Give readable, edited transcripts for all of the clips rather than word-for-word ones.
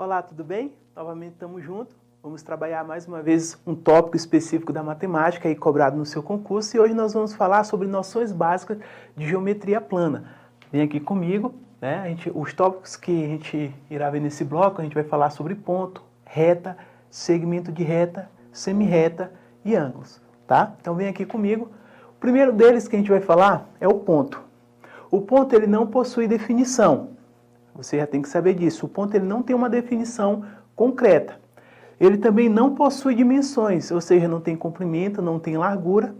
Olá, tudo bem? Novamente estamos juntos. Vamos trabalhar mais uma vez um tópico específico da matemática aí cobrado no seu concurso e hoje nós vamos falar sobre noções básicas de geometria plana. Vem aqui comigo, né? Os tópicos que a gente irá ver nesse bloco, a gente vai falar sobre ponto, reta, segmento de reta, semirreta e ângulos, tá? Então vem aqui comigo. O primeiro deles que a gente vai falar é o ponto. O ponto ele não possui definição. Você já tem que saber disso. O ponto ele não tem uma definição concreta. Ele também não possui dimensões, ou seja, não tem comprimento, não tem largura.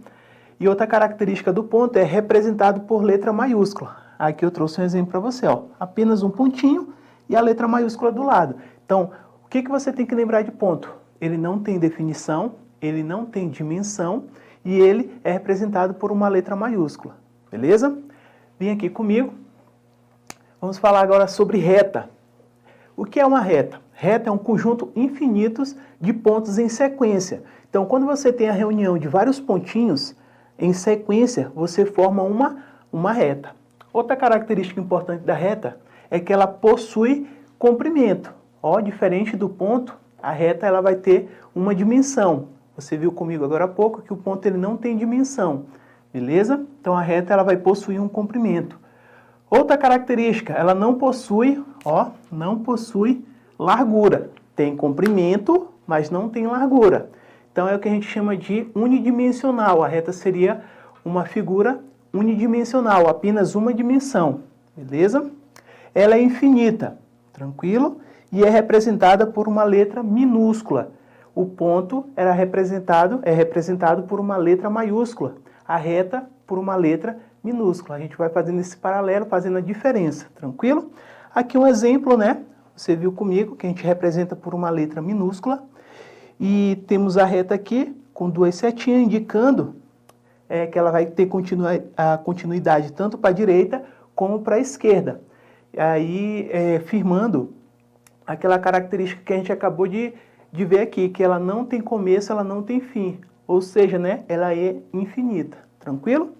E outra característica do ponto é representado por letra maiúscula. Aqui eu trouxe um exemplo para você, ó. Apenas um pontinho e a letra maiúscula do lado. Então, o que você tem que lembrar de ponto? Ele não tem definição, ele não tem dimensão e ele é representado por uma letra maiúscula. Beleza? Vem aqui comigo. Vamos falar agora sobre reta. O que é uma reta? Reta é um conjunto infinito de pontos em sequência. Então, quando você tem a reunião de vários pontinhos em sequência, você forma uma reta. Outra característica importante da reta é que ela possui comprimento. Ó, diferente do ponto, a reta ela vai ter uma dimensão. Você viu comigo agora há pouco que o ponto ele não tem dimensão. Beleza? Então, a reta ela vai possuir um comprimento. Outra característica, ela não possui largura. Tem comprimento, mas não tem largura. Então é o que a gente chama de unidimensional. A reta seria uma figura unidimensional, apenas uma dimensão. Beleza? Ela é infinita, tranquilo? E é representada por uma letra minúscula. O ponto é representado por uma letra maiúscula. A reta por uma letra minúscula. A gente vai fazendo esse paralelo, fazendo a diferença, tranquilo? Aqui um exemplo, né? Você viu comigo que a gente representa por uma letra minúscula e temos a reta aqui com duas setinhas indicando que ela vai ter a continuidade tanto para a direita como para a esquerda. E aí, firmando aquela característica que a gente acabou de ver aqui, que ela não tem começo, ela não tem fim. Ou seja, né? Ela é infinita, tranquilo?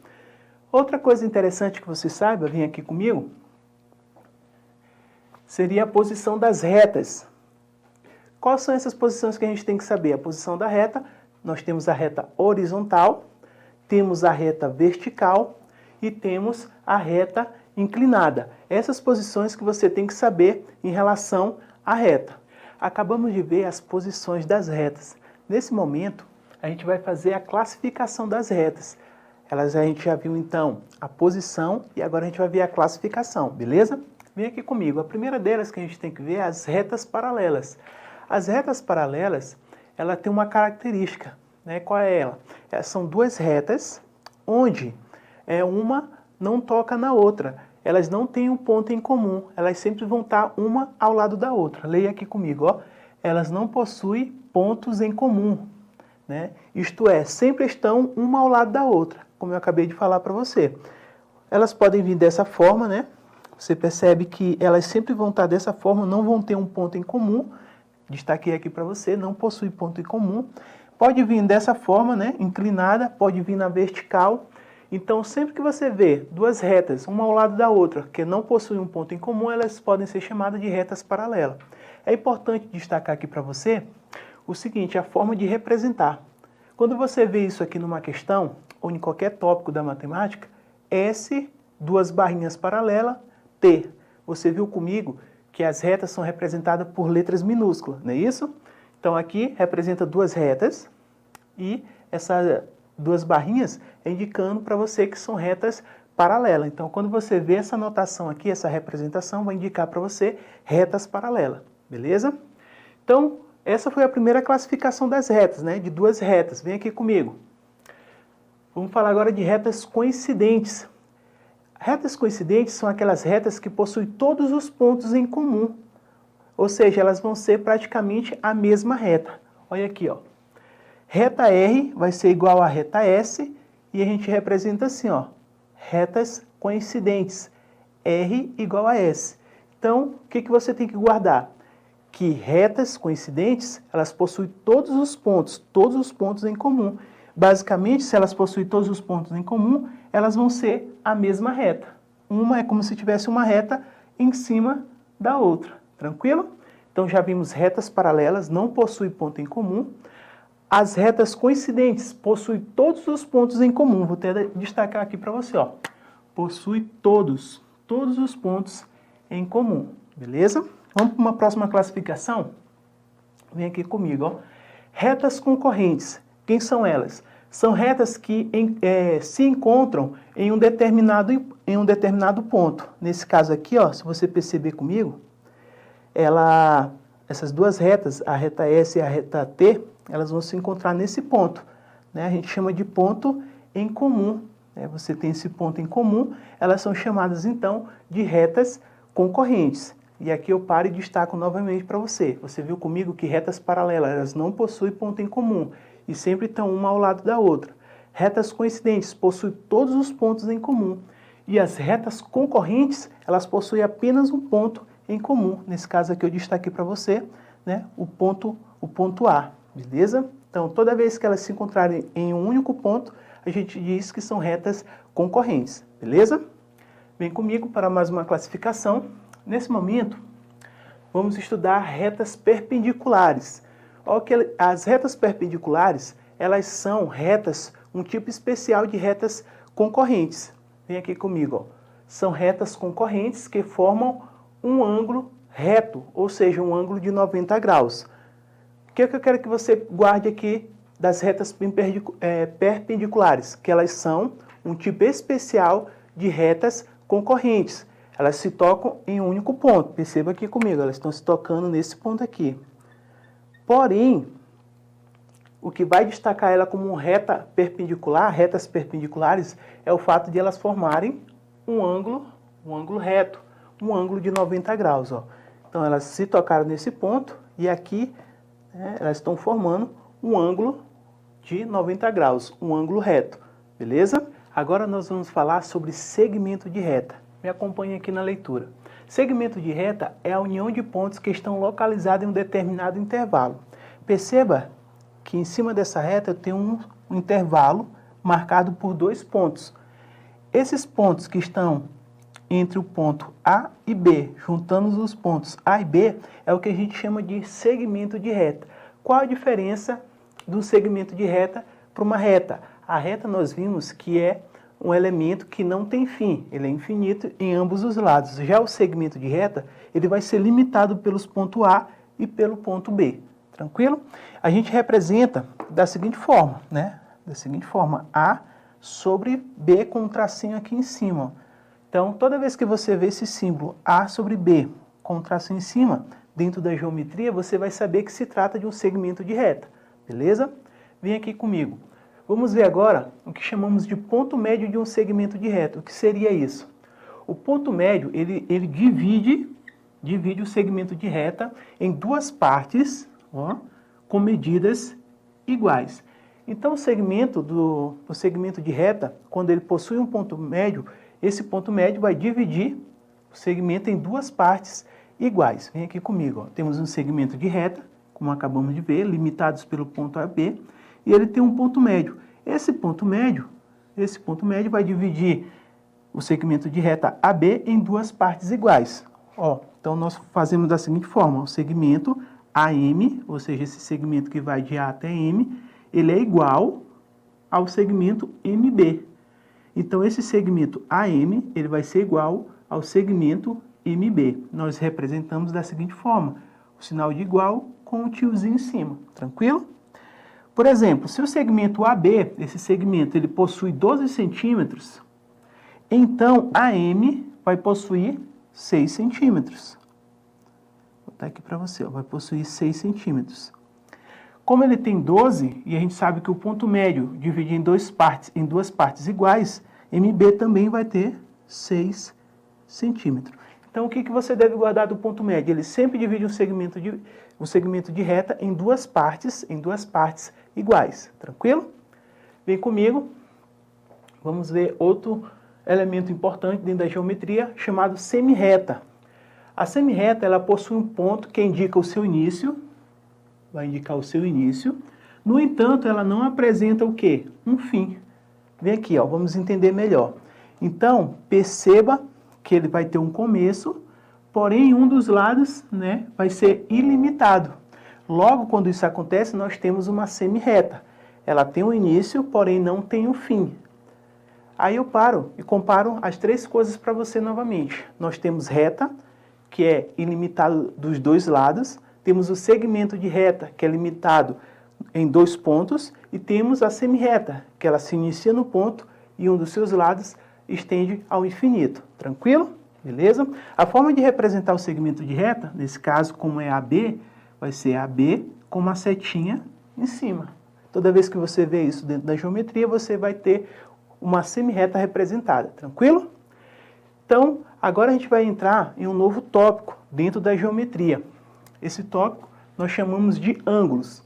Outra coisa interessante que você saiba, vem aqui comigo, seria a posição das retas. Quais são essas posições que a gente tem que saber? A posição da reta, nós temos a reta horizontal, temos a reta vertical e temos a reta inclinada. Essas posições que você tem que saber em relação à reta. Acabamos de ver as posições das retas. Nesse momento, a gente vai fazer a classificação das retas. A gente já viu então a posição e agora a gente vai ver a classificação, beleza? Vem aqui comigo. A primeira delas que a gente tem que ver é as retas paralelas. As retas paralelas, ela tem uma característica, né? Qual é ela? São duas retas onde uma não toca na outra. Elas não têm um ponto em comum. Elas sempre vão estar uma ao lado da outra. Leia aqui comigo, ó. Elas não possuem pontos em comum, né? Isto é, sempre estão uma ao lado da outra, como eu acabei de falar para você. Elas podem vir dessa forma, né? Você percebe que elas sempre vão estar dessa forma, não vão ter um ponto em comum. Destaquei aqui para você, não possui ponto em comum. Pode vir dessa forma, né? Inclinada, pode vir na vertical. Então, sempre que você vê duas retas, uma ao lado da outra, que não possuem um ponto em comum, elas podem ser chamadas de retas paralelas. É importante destacar aqui para você o seguinte, a forma de representar. Quando você vê isso aqui numa questão, ou em qualquer tópico da matemática, S, duas barrinhas paralelas, T. Você viu comigo que as retas são representadas por letras minúsculas, não é isso? Então aqui representa duas retas e essas duas barrinhas é indicando para você que são retas paralelas. Então quando você vê essa notação aqui, essa representação vai indicar para você retas paralelas, beleza? Então essa foi a primeira classificação das retas, né? De duas retas. Vem aqui comigo. Vamos falar agora de retas coincidentes. Retas coincidentes são aquelas retas que possuem todos os pontos em comum. Ou seja, elas vão ser praticamente a mesma reta. Olha aqui, ó. Reta R vai ser igual a reta S e a gente representa assim, ó. Retas coincidentes. R igual a S. Então, o que você tem que guardar? Que retas coincidentes, elas possuem todos os pontos em comum. Basicamente, se elas possuem todos os pontos em comum, elas vão ser a mesma reta. Uma é como se tivesse uma reta em cima da outra. Tranquilo? Então já vimos retas paralelas, não possui ponto em comum. As retas coincidentes possuem todos os pontos em comum. Vou até destacar aqui para você, ó. Possui todos os pontos em comum, beleza? Vamos para uma próxima classificação? Vem aqui comigo, ó. Retas concorrentes. Quem são elas? São retas que se encontram em um determinado ponto. Nesse caso aqui, ó, se você perceber comigo, essas duas retas, a reta S e a reta T, elas vão se encontrar nesse ponto, né? A gente chama de ponto em comum, né? Você tem esse ponto em comum, elas são chamadas então de retas concorrentes. E aqui eu paro e destaco novamente para você. Você viu comigo que retas paralelas, elas não possuem ponto em comum e sempre estão uma ao lado da outra. Retas coincidentes possuem todos os pontos em comum. E as retas concorrentes, elas possuem apenas um ponto em comum. Nesse caso aqui eu destaquei para você, né, o ponto A, beleza? Então, toda vez que elas se encontrarem em um único ponto, a gente diz que são retas concorrentes, beleza? Vem comigo para mais uma classificação. Nesse momento, vamos estudar retas perpendiculares. As retas perpendiculares, elas são retas, um tipo especial de retas concorrentes. Vem aqui comigo, ó. São retas concorrentes que formam um ângulo reto, ou seja, um ângulo de 90 graus. O que eu quero que você guarde aqui das retas perpendiculares? Que elas são um tipo especial de retas concorrentes. Elas se tocam em um único ponto. Perceba aqui comigo, elas estão se tocando nesse ponto aqui. Porém, o que vai destacar ela como reta perpendicular, retas perpendiculares, é o fato de elas formarem um ângulo reto, um ângulo de 90 graus. Ó. Então, elas se tocaram nesse ponto e aqui, né, elas estão formando um ângulo de 90 graus, um ângulo reto, beleza? Agora nós vamos falar sobre segmento de reta. Me acompanhe aqui na leitura. Segmento de reta é a união de pontos que estão localizados em um determinado intervalo. Perceba que em cima dessa reta eu tenho um intervalo marcado por dois pontos. Esses pontos que estão entre o ponto A e B, juntando os pontos A e B, é o que a gente chama de segmento de reta. Qual a diferença do segmento de reta para uma reta? A reta nós vimos que é um elemento que não tem fim, ele é infinito em ambos os lados. Já o segmento de reta, ele vai ser limitado pelos pontos A e pelo ponto B. Tranquilo? A gente representa da seguinte forma, né? Da seguinte forma, A sobre B com um tracinho aqui em cima. Então, toda vez que você vê esse símbolo A sobre B com um tracinho em cima, dentro da geometria, você vai saber que se trata de um segmento de reta. Beleza? Vem aqui comigo. Vamos ver agora o que chamamos de ponto médio de um segmento de reta. O que seria isso? O ponto médio, ele divide o segmento de reta em duas partes, ó, com medidas iguais. Então, o segmento de reta, quando ele possui um ponto médio, esse ponto médio vai dividir o segmento em duas partes iguais. Vem aqui comigo. Ó. Temos um segmento de reta, como acabamos de ver, limitados pelo ponto AB, e ele tem um ponto médio. Esse ponto médio vai dividir o segmento de reta AB em duas partes iguais. Ó, então, nós fazemos da seguinte forma, o segmento AM, ou seja, esse segmento que vai de A até M, ele é igual ao segmento MB. Então, esse segmento AM, ele vai ser igual ao segmento MB. Nós representamos da seguinte forma, o sinal de igual com o tiozinho em cima, tranquilo? Por exemplo, se o segmento AB, esse segmento, ele possui 12 centímetros, então AM vai possuir 6 centímetros. Vou botar aqui para você, ó, vai possuir 6 centímetros. Como ele tem 12, e a gente sabe que o ponto médio divide em duas partes iguais, MB também vai ter 6 centímetros. Então, o que você deve guardar do ponto médio? Ele sempre divide o segmento de reta em duas partes iguais. Tranquilo? Vem comigo. Vamos ver outro elemento importante dentro da geometria, chamado semirreta. A semirreta, ela possui um ponto que indica o seu início, vai indicar o seu início. No entanto, ela não apresenta o quê? Um fim. Vem aqui, ó, vamos entender melhor. Então, perceba que ele vai ter um começo, porém um dos lados, né, vai ser ilimitado. Logo, quando isso acontece, nós temos uma semi-reta. Ela tem um início, porém não tem um fim. Aí eu paro e comparo as três coisas para você novamente. Nós temos reta, que é ilimitado dos dois lados. Temos o segmento de reta, que é limitado em 2 pontos. E temos a semi-reta, que ela se inicia no ponto e um dos seus lados estende ao infinito. Tranquilo? Beleza? A forma de representar o segmento de reta, nesse caso, como é AB, vai ser AB com uma setinha em cima. Toda vez que você vê isso dentro da geometria, você vai ter uma semi-reta representada. Tranquilo? Então, agora a gente vai entrar em um novo tópico dentro da geometria. Esse tópico nós chamamos de ângulos.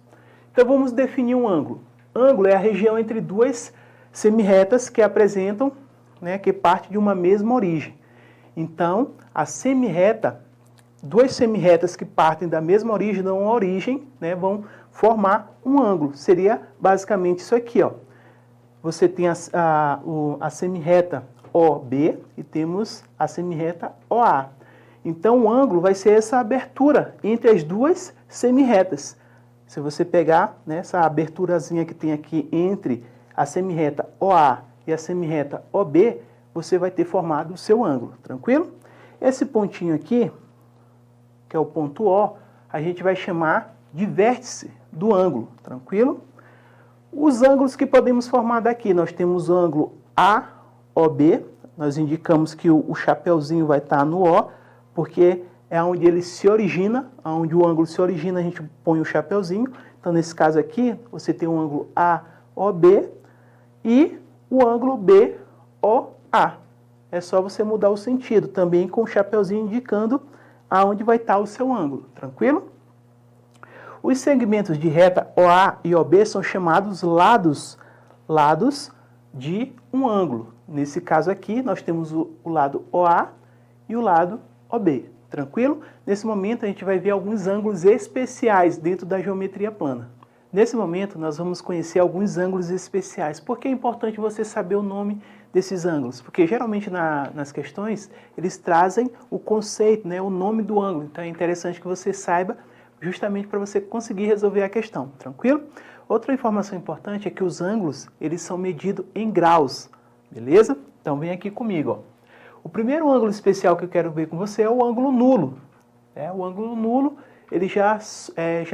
Então, vamos definir um ângulo. Ângulo é a região entre duas semi-retas que apresentam, né, que parte de uma mesma origem. Então, a semi-reta, duas semi-retas que partem da mesma origem, dão uma origem, né, vão formar um ângulo. Seria basicamente isso aqui, ó. Você tem a semi-reta OB e temos a semi-reta OA. Então, o ângulo vai ser essa abertura entre as duas semi-retas. Se você pegar, né, essa aberturazinha que tem aqui entre a semi-reta OA e a semi-reta OB, você vai ter formado o seu ângulo, tranquilo? Esse pontinho aqui, que é o ponto O, a gente vai chamar de vértice do ângulo, tranquilo? Os ângulos que podemos formar daqui, nós temos o ângulo AOB, nós indicamos que o chapeuzinho vai estar no O, porque é onde ele se origina, onde o ângulo se origina, a gente põe o chapeuzinho. Então, nesse caso aqui, você tem o ângulo AOB e o ângulo BOA. É só você mudar o sentido, também com o chapeuzinho indicando aonde vai estar o seu ângulo, tranquilo? Os segmentos de reta OA e OB são chamados lados de um ângulo. Nesse caso aqui, nós temos o lado OA e o lado OB. Tranquilo? Nesse momento, a gente vai ver alguns ângulos especiais dentro da geometria plana. Nesse momento, nós vamos conhecer alguns ângulos especiais. Por que é importante você saber o nome desses ângulos? Porque geralmente nas questões, eles trazem o conceito, né, o nome do ângulo. Então é interessante que você saiba justamente para você conseguir resolver a questão. Tranquilo? Outra informação importante é que os ângulos, eles são medidos em graus. Beleza? Então vem aqui comigo, ó. O primeiro ângulo especial que eu quero ver com você é o ângulo nulo. O ângulo nulo, ele já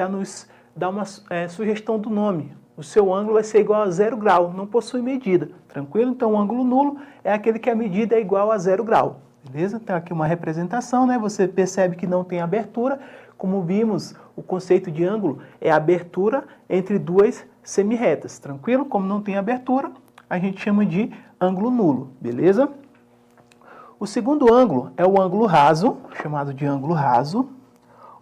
nos dá uma sugestão do nome. O seu ângulo vai ser igual a 0 grau, não possui medida. Tranquilo? Então, o ângulo nulo é aquele que a medida é igual a 0 grau. Beleza? Então, aqui uma representação, né? Você percebe que não tem abertura. Como vimos, o conceito de ângulo é a abertura entre duas semi-retas. Tranquilo? Como não tem abertura, a gente chama de ângulo nulo. Beleza? O segundo ângulo é o ângulo raso, chamado de ângulo raso,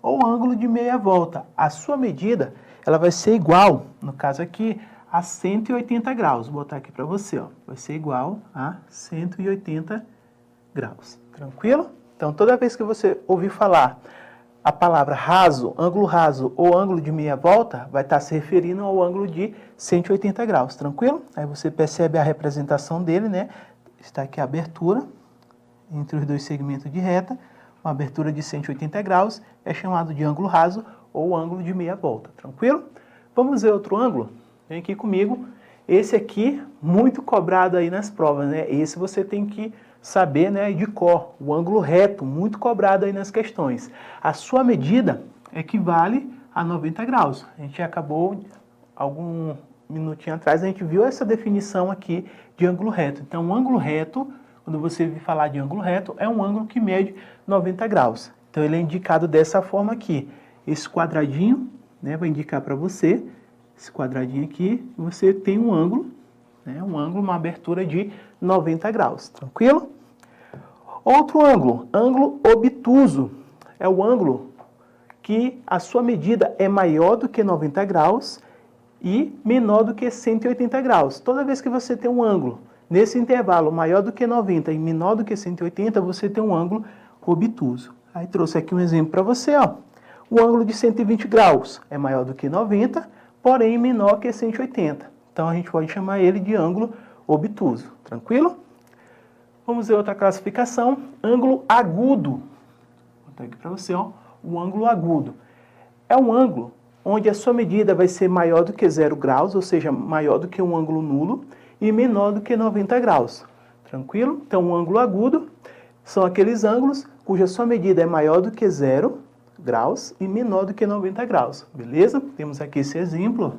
ou ângulo de meia volta. A sua medida, ela vai ser igual, no caso aqui, a 180 graus. Vou botar aqui para você, ó. Vai ser igual a 180 graus. Tranquilo? Então, toda vez que você ouvir falar a palavra raso ou ângulo de meia volta, vai estar se referindo ao ângulo de 180 graus. Tranquilo? Aí você percebe a representação dele, né? Está aqui a abertura entre os dois segmentos de reta, uma abertura de 180 graus, é chamado de ângulo raso ou ângulo de meia volta, tranquilo? Vamos ver outro ângulo? Vem aqui comigo. Esse aqui, muito cobrado aí nas provas, né? Esse você tem que saber, né, de cor. O ângulo reto, muito cobrado aí nas questões. A sua medida equivale a 90 graus. A gente acabou, algum minutinho atrás, a gente viu essa definição aqui de ângulo reto. Então, o ângulo reto, quando você vir falar de ângulo reto, é um ângulo que mede 90 graus. Então, ele é indicado dessa forma aqui. Esse quadradinho, né, vai indicar para você, esse quadradinho aqui, você tem um ângulo, né, uma abertura de 90 graus. Tranquilo? Outro ângulo, ângulo obtuso. É o ângulo que a sua medida é maior do que 90 graus e menor do que 180 graus. Toda vez que você tem um ângulo nesse intervalo maior do que 90 e menor do que 180, você tem um ângulo obtuso. Aí trouxe aqui um exemplo para você, ó. O ângulo de 120 graus é maior do que 90, porém menor que 180. Então a gente pode chamar ele de ângulo obtuso. Tranquilo? Vamos ver outra classificação. Ângulo agudo. Tá aqui para você, ó, o ângulo agudo. É um ângulo onde a sua medida vai ser maior do que 0 graus, ou seja, maior do que um ângulo nulo, e menor do que 90 graus. Tranquilo? Então, um ângulo agudo são aqueles ângulos cuja sua medida é maior do que 0 graus e menor do que 90 graus. Beleza? Temos aqui esse exemplo.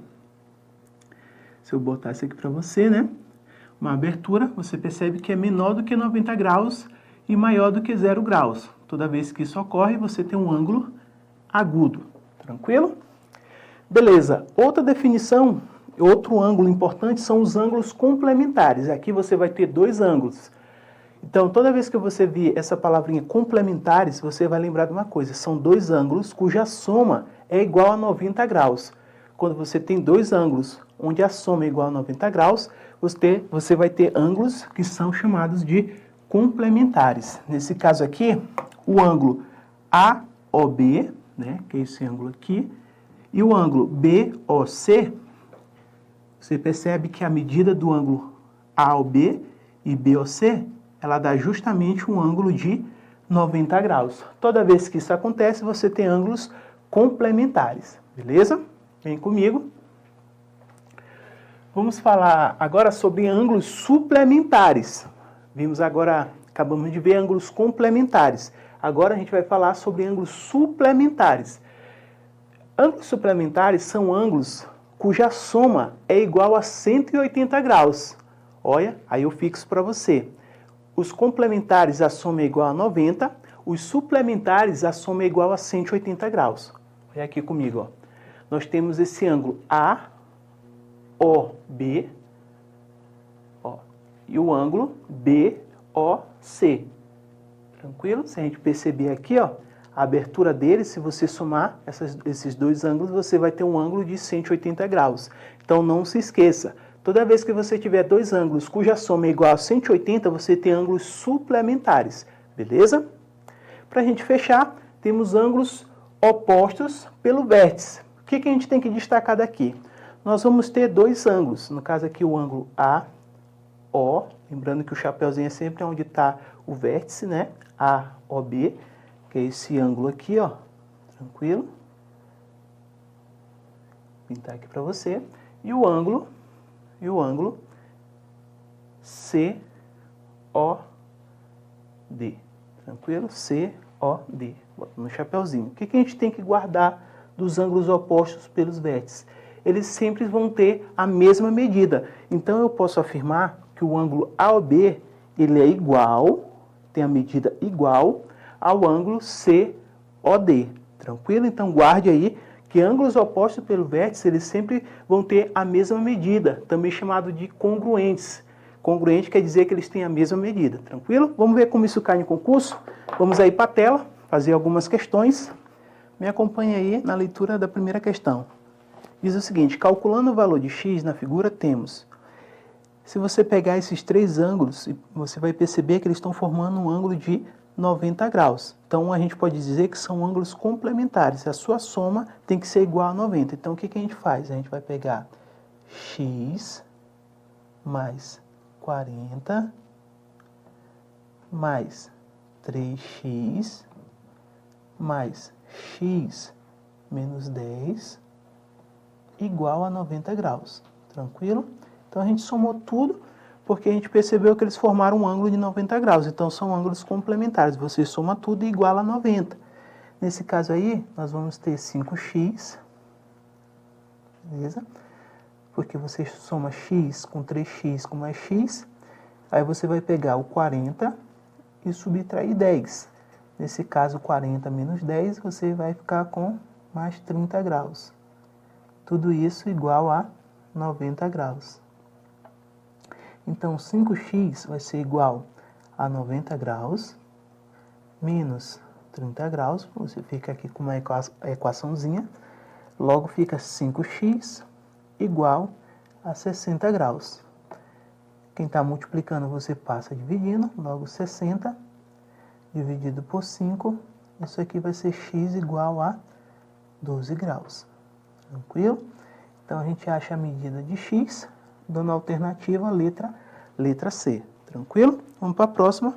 Se eu botar isso aqui para você, né? Uma abertura, você percebe que é menor do que 90 graus e maior do que 0 graus. Toda vez que isso ocorre, você tem um ângulo agudo. Tranquilo? Beleza. Outra definição, outro ângulo importante são os ângulos complementares. Aqui você vai ter dois ângulos. Então, toda vez que você vir essa palavrinha complementares, você vai lembrar de uma coisa. São dois ângulos cuja soma é igual a 90 graus. Quando você tem dois ângulos onde a soma é igual a 90 graus, você vai ter ângulos que são chamados de complementares. Nesse caso aqui, o ângulo AOB, né, que é esse ângulo aqui, e o ângulo BOC, você percebe que a medida do ângulo AOB e BOC, ela dá justamente um ângulo de 90 graus. Toda vez que isso acontece, você tem ângulos complementares, beleza? Vem comigo. Vamos falar agora sobre ângulos suplementares. Acabamos de ver ângulos complementares. Agora a gente vai falar sobre ângulos suplementares. Ângulos suplementares são ângulos cuja soma é igual a 180 graus. Olha, aí eu fixo para você. Os complementares, a soma é igual a 90. Os suplementares, a soma é igual a 180 graus. Olha aqui comigo, ó. Nós temos esse ângulo AOB, ó, e o ângulo BOC. Tranquilo? Se a gente perceber aqui, ó, a abertura dele, se você somar esses dois ângulos, você vai ter um ângulo de 180 graus. Então, não se esqueça. Toda vez que você tiver dois ângulos cuja soma é igual a 180, você tem ângulos suplementares. Beleza? Para a gente fechar, temos ângulos opostos pelo vértice. O que a gente tem que destacar daqui? Nós vamos ter dois ângulos. No caso aqui, o ângulo AO. Lembrando que o chapeuzinho é sempre onde está o vértice, né? AOB, que é esse ângulo aqui, ó. Tranquilo? Vou pintar aqui para você. E o ângulo COD. Tranquilo? COD. Bota no chapeuzinho. O que a gente tem que guardar dos ângulos opostos pelos vértices? Eles sempre vão ter a mesma medida. Então, eu posso afirmar que o ângulo AOB, ele é igual, tem a medida igual ao ângulo COD. Tranquilo? Então, guarde aí que ângulos opostos pelo vértice, eles sempre vão ter a mesma medida, também chamado de congruentes. Congruente quer dizer que eles têm a mesma medida. Tranquilo? Vamos ver como isso cai no concurso? Vamos aí para a tela, fazer algumas questões. Me acompanhe aí na leitura da primeira questão. Diz o seguinte: calculando o valor de x na figura, temos... Se você pegar esses três ângulos, você vai perceber que eles estão formando um ângulo de 90 graus. Então, a gente pode dizer que são ângulos complementares. A sua soma tem que ser igual a 90. Então, o que a gente faz? A gente vai pegar x mais 40 mais 3x mais x menos 10 igual a 90 graus. Tranquilo? Então, a gente somou tudo porque a gente percebeu que eles formaram um ângulo de 90 graus. Então, são ângulos complementares. Você soma tudo e iguala a 90. Nesse caso aí, nós vamos ter 5x, beleza? Porque você soma x com 3x com mais x, aí você vai pegar o 40 e subtrair 10. Nesse caso, 40 menos 10, você vai ficar com mais 30 graus. Tudo isso igual a 90 graus. Então, 5x vai ser igual a 90 graus menos 30 graus. Você fica aqui com uma equaçãozinha. Logo, fica 5x igual a 60 graus. Quem está multiplicando, você passa dividindo. Logo, 60 dividido por 5. Isso aqui vai ser x igual a 12 graus. Tranquilo? Então, a gente acha a medida de x, dando a alternativa letra C. Tranquilo? Vamos para a próxima.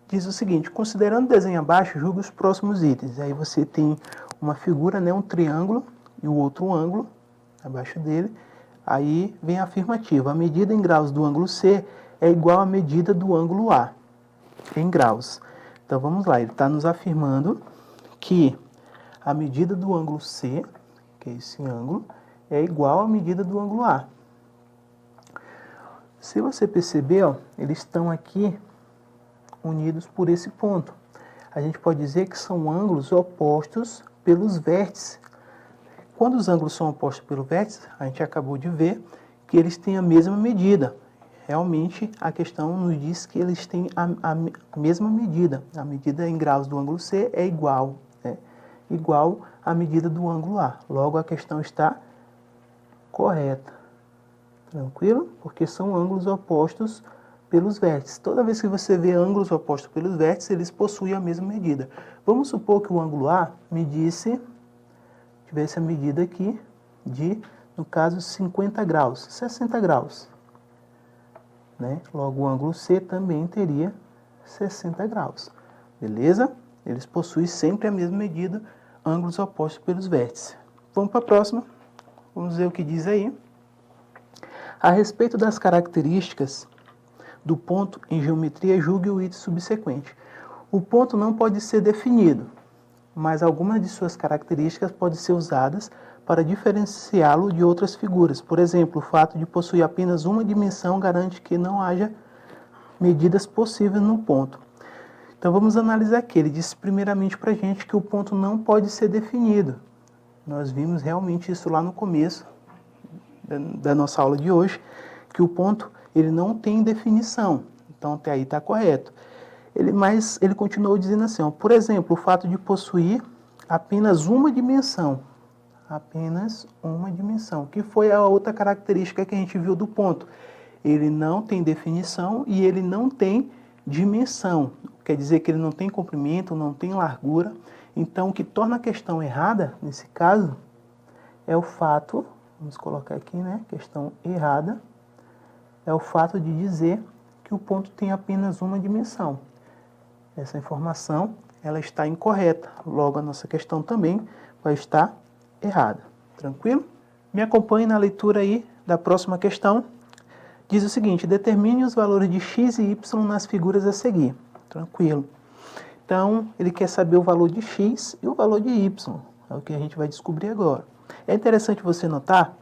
diz o seguinte: considerando o desenho abaixo, julgue os próximos itens. Aí você tem uma figura, né, um triângulo e o outro ângulo abaixo dele. Aí vem a afirmativa: a medida em graus do ângulo C é igual à medida do ângulo A em graus. Então vamos lá, ele está nos afirmando que a medida do ângulo C, que é esse ângulo, é igual à medida do ângulo A. Se você perceber, ó, eles estão aqui unidos por esse ponto. A gente pode dizer que são ângulos opostos pelos vértices. Quando os ângulos são opostos pelo vértice, a gente acabou de ver que eles têm a mesma medida. Realmente, a questão nos diz que eles têm a mesma medida. A medida em graus do ângulo C é igual, né? Igual à medida do ângulo A. Logo, a questão está correta. Tranquilo? Porque são ângulos opostos pelos vértices. Toda vez que você vê ângulos opostos pelos vértices, eles possuem a mesma medida. Vamos supor que o ângulo A tivesse a medida aqui de, no caso, 50 graus, 60 graus. Né? Logo, o ângulo C também teria 60 graus. Beleza? Eles possuem sempre a mesma medida, ângulos opostos pelos vértices. Vamos para a próxima. Vamos ver o que diz aí. A respeito das características do ponto em geometria, julgue o item subsequente. O ponto não pode ser definido, mas algumas de suas características podem ser usadas para diferenciá-lo de outras figuras. Por exemplo, o fato de possuir apenas uma dimensão garante que não haja medidas possíveis no ponto. Então vamos analisar aqui. Ele disse primeiramente para a gente que o ponto não pode ser definido. Nós vimos realmente isso lá no começo da nossa aula de hoje, que o ponto ele não tem definição. Então até aí está correto. Mas ele continuou dizendo assim, ó, por exemplo, o fato de possuir apenas uma dimensão. Apenas uma dimensão. Que foi a outra característica que a gente viu do ponto. Ele não tem definição e ele não tem dimensão. Quer dizer que ele não tem comprimento, não tem largura. Então o que torna a questão errada, nesse caso, é o fato, vamos colocar aqui, né, questão errada, é o fato de dizer que o ponto tem apenas uma dimensão. Essa informação, ela está incorreta. Logo, a nossa questão também vai estar errada. Tranquilo? Me acompanhe na leitura aí da próxima questão. Diz o seguinte: determine os valores de x e y nas figuras a seguir. Tranquilo. Então, ele quer saber o valor de x e o valor de y. É o que a gente vai descobrir agora. É interessante você notar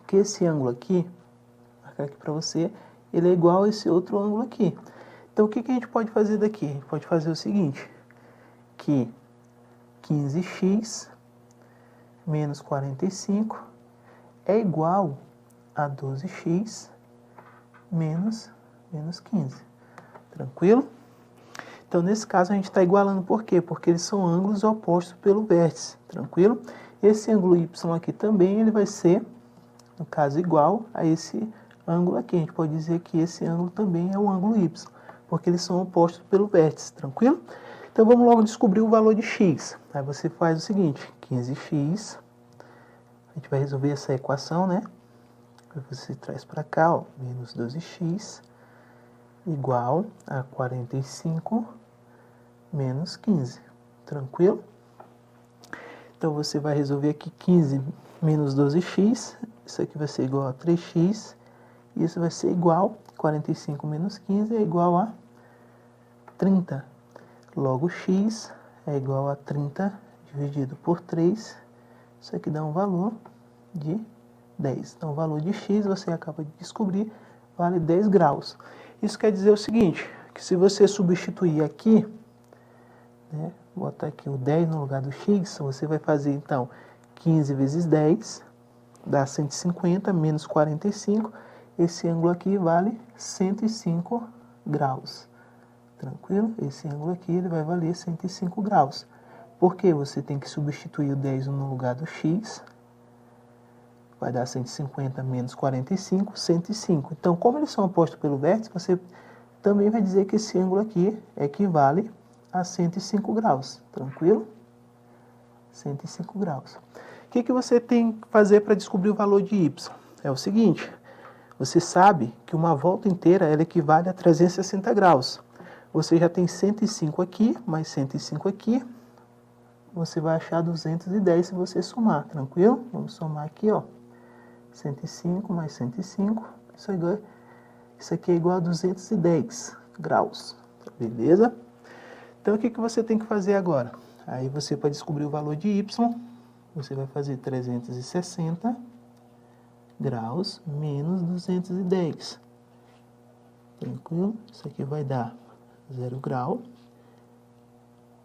que esse ângulo aqui, vou marcar aqui para você, ele é igual a esse outro ângulo aqui. Então, o que a gente pode fazer daqui? A gente pode fazer o seguinte, que 15x menos 45 é igual a 12x menos 15. Tranquilo? Então, nesse caso, a gente está igualando por quê? Porque eles são ângulos opostos pelo vértice. Tranquilo? Esse ângulo y aqui também, ele vai ser, no caso, igual a esse ângulo aqui. A gente pode dizer que esse ângulo também é o ângulo y, porque eles são opostos pelo vértice. Tranquilo? Então, vamos logo descobrir o valor de x. Aí você faz o seguinte, 15x, a gente vai resolver essa equação, né? Você traz para cá, ó, menos 12x, igual a 45 menos 15. Tranquilo? Então, você vai resolver aqui 15 menos 12x, isso aqui vai ser igual a 3x, e isso vai ser igual, 45 menos 15 é igual a 30. Logo, x é igual a 30 dividido por 3, isso aqui dá um valor de 10. Então, o valor de x, você acaba de descobrir, vale 10 graus. Isso quer dizer o seguinte, que se você substituir aqui, né, botar aqui o 10 no lugar do x, você vai fazer, então, 15 vezes 10, dá 150, menos 45, esse ângulo aqui vale 105 graus. Tranquilo? Esse ângulo aqui ele vai valer 105 graus. Por quê? Você tem que substituir o 10 no lugar do x, vai dar 150 menos 45, 105. Então, como eles são opostos pelo vértice, você também vai dizer que esse ângulo aqui equivale a 105 graus. Tranquilo? 105 graus. O que você tem que fazer para descobrir o valor de y? É o seguinte, você sabe que uma volta inteira ela equivale a 360 graus. Você já tem 105 aqui, mais 105 aqui. Você vai achar 210 se você somar, tranquilo? Vamos somar aqui, ó. 105 mais 105. Isso aqui é igual a 210 graus. Beleza? Então, o que você tem que fazer agora? Aí você, para descobrir o valor de y, você vai fazer 360 graus menos 210. Tranquilo? Isso aqui vai dar 0 grau,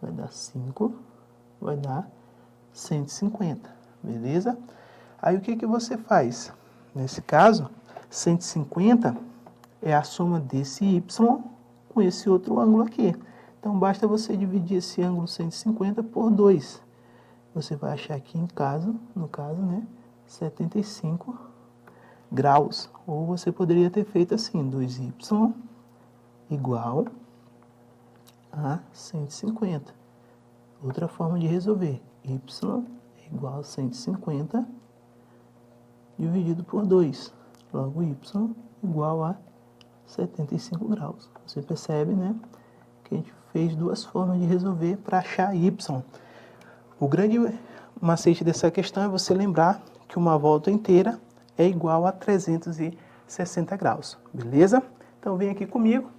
vai dar 5, vai dar 150, beleza? Aí o que você faz? Nesse caso, 150 é a soma desse y com esse outro ângulo aqui. Então basta você dividir esse ângulo 150 por 2. Você vai achar aqui no caso, né, 75 graus. Ou você poderia ter feito assim, 2y igual a 150. Outra forma de resolver, y é igual a 150 dividido por 2. Logo, y igual a 75 graus. Você percebe, né, que a gente fez duas formas de resolver para achar y. O grande macete dessa questão é você lembrar que uma volta inteira é igual a 360 graus, beleza? Então vem aqui comigo.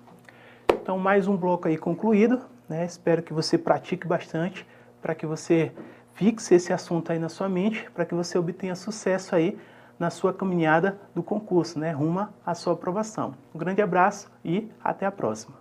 Então mais um bloco aí concluído, né? Espero que você pratique bastante, para que você fixe esse assunto aí na sua mente, para que você obtenha sucesso aí na sua caminhada do concurso, né? Rumo à sua aprovação. Um grande abraço e até a próxima.